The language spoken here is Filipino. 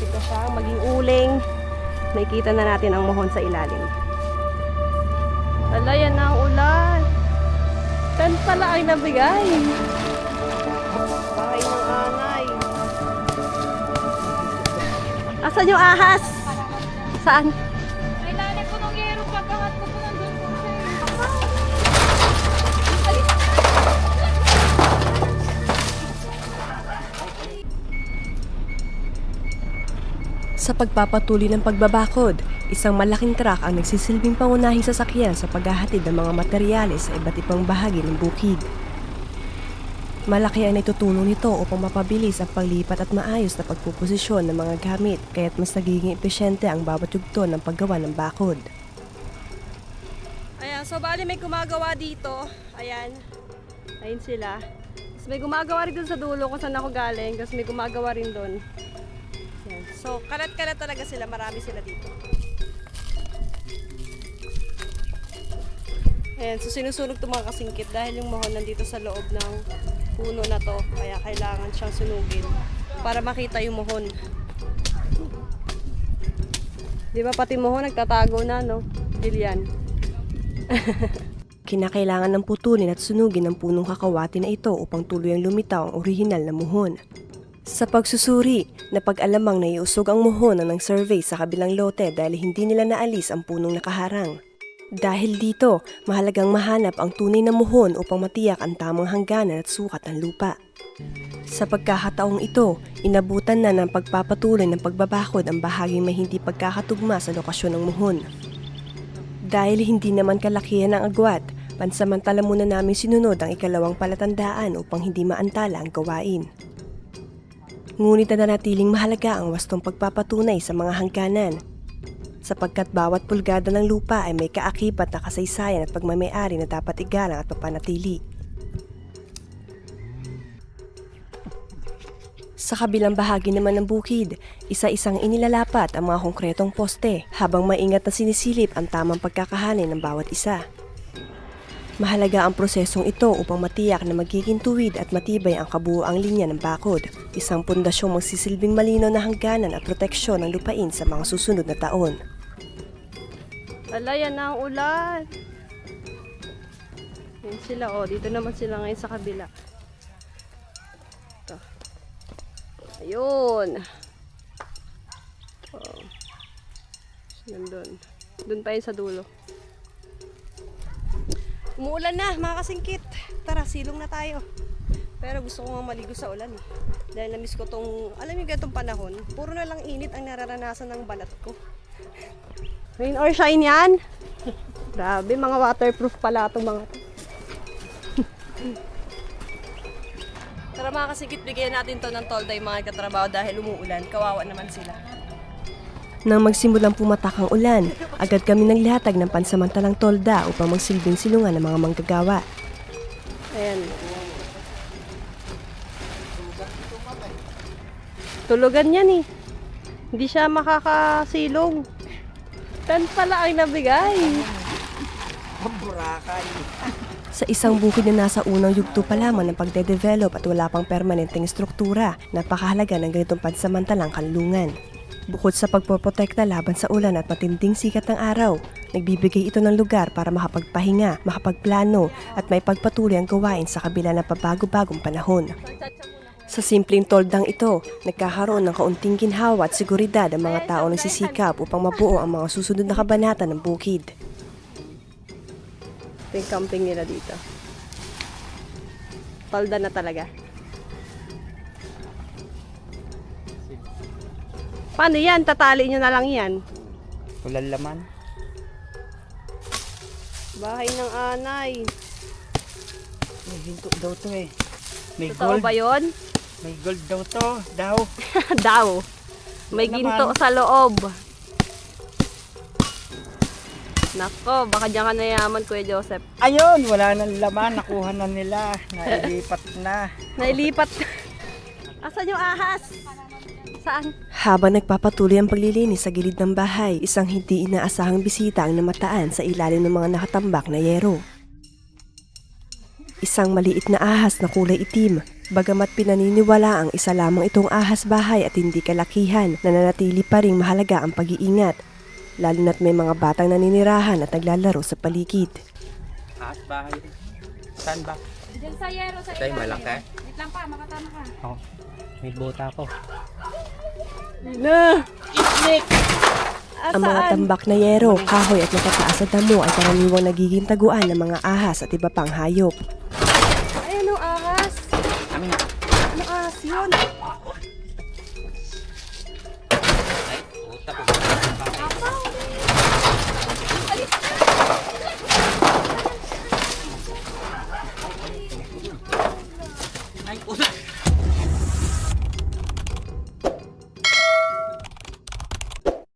malapit na siya maging uling. Makikita na natin ang mohon sa ilalim. Ala, yan na ang ulan. Tan pala ang nabigay. Bahay ng anay. Asan yung ahas? Saan? Ay, lalim po ng yero. Pagkakat ko po nandun po siya. Sa pagpapatuloy ng pagbabakod, isang malaking truck ang nagsisilbing pangunahing sasakyan sa paghahatid ng mga materyales sa iba't ibang bahagi ng bukid. Malaki ang naitutulong nito upang mapabilis ang paglipat at maayos na pagpuposisyon ng mga gamit, kaya't mas nagiging epesyente ang bawat yugto ng paggawa ng bakod. Ayan, so bali may gumagawa dito. Ayan. Ayun sila. Tapos may gumagawa rin dun sa dulo kung saan ako galing. Tapos may gumagawa rin dun. Ayan. So kalat-kalat talaga sila. Marami sila dito. Ayan, so sinusunog itong mga kasingkit dahil yung mahon nandito sa loob ng puno na to. Kaya kailangan siyang sunugin para makita yung mohon. Di ba pati mohon nagtatago na, no? Dilian. Kinakailangan ng putulin at sunugin ang punong kakawati na ito upang tuluyang lumitaw ang orihinal na mohon. Sa pagsusuri, napag-alamang naiusog ang mohon ng survey sa kabilang lote dahil hindi nila naalis ang punong nakaharang. Dahil dito, mahalagang mahanap ang tunay na mohon upang matiyak ang tamang hangganan at sukat ng lupa. Sa pagkakataong ito, inabutan na ng pagpapatuloy ng pagbabakod ang bahaging may hindi pagkakatugma sa lokasyon ng mohon. Dahil hindi naman kalakihan ng agwat, pansamantala muna namin sinunod ang ikalawang palatandaan upang hindi maantala ang gawain. Ngunit nanatiling mahalaga ang wastong pagpapatunay sa mga hangganan, sapagkat bawat pulgada ng lupa ay may kaakibat na kasaysayan at pagmamayari na dapat igalang at papanatili. Sa kabilang bahagi naman ng bukid, isa-isang inilalapat ang mga konkretong poste habang maingat na sinisilip ang tamang pagkakahanay ng bawat isa. Mahalaga ang prosesong ito upang matiyak na magiging tuwid at matibay ang kabuuang linya ng bakod, isang pundasyong magsisilbing malinaw na hangganan at proteksyon ng lupain sa mga susunod na taon. Ala, yan na ang ulan. Yan sila, oh. Dito naman sila ngayon sa kabila. Ito. Ayun. Oh. Nandun. Doon pa yun sa dulo. Umuulan na, mga kasingkit. Tara, silong na tayo. Pero gusto ko nga maligo sa ulan eh. Dahil na-miss ko tong, alam mo ganitong panahon, puro na lang init ang nararanasan ng balat ko. Rain or shine yan? Grabe, mga waterproof pala itong mga to. Tara mga kasingkit, bigyan natin to ng tolda yung mga katrabaho dahil umuulan. Kawawa naman sila. Nang magsimulang pumatak ang ulan, agad kami naglihatag ng pansamantalang tolda upang magsilbing silungan ng mga manggagawa. Ayan. Tulugan yan eh. Hindi siya makakasilong. Tan pala ang nabigay. Sa isang bukid na nasa unang yugto pa lamang ng pagde-develop at wala pang permanenteng struktura, napakahalaga ng ganitong pansamantalang kanlungan. Bukod sa pagpoprotekta laban sa ulan at matinding sikat ng araw, nagbibigay ito ng lugar para makapagpahinga, makapagplano at may pagpatuloy ang gawain sa kabila ng pabago-bagong panahon. Sa simpleng toldang ito, nagkakaroon ng kaunting ginhawa at seguridad ang mga tao nagsisikap upang mabuo ang mga susunod na kabanata ng bukid. Ito yung camping nila dito. Tolda na talaga. Paano yan? Tatali nyo na lang yan. Walang laman. Bahay ng anay. May ginto daw to eh. May Totoo gold. ba yun? May gold daw to. Daw. Daw. May ginto sa loob. Nako, baka diyan ka nayaman, Kuya Joseph. Ayun, wala nang laman. Nakuha na nila. Nailipat na. Nailipat. Asan yung ahas? Saan? Habang nagpapatuloy ang paglilinis sa gilid ng bahay, isang hindi inaasahang bisita ang namataan sa ilalim ng mga nakatambak na yero. Isang maliit na ahas na kulay itim, Bagamat pinaniniwala ang isa lamang itong ahas bahay at hindi kalakihan, nananatili pa ring mahalaga ang pag-iingat, lalo na't may mga batang naninirahan at naglalaro sa paligid. Ahas bahay. Saan ba? Diyan sa yero sa Tayo, ilalim. malaki. Wait lang pa, makatama ka. Ako. May bota ko. Ang mga tambak na yero, kahoy at natataas na damo ay karaniwang nagiging taguan ng mga ahas at iba pang hayop. Ay, anong ahas? Amin. Anong ahas yun? Ay, puta po. Apaw!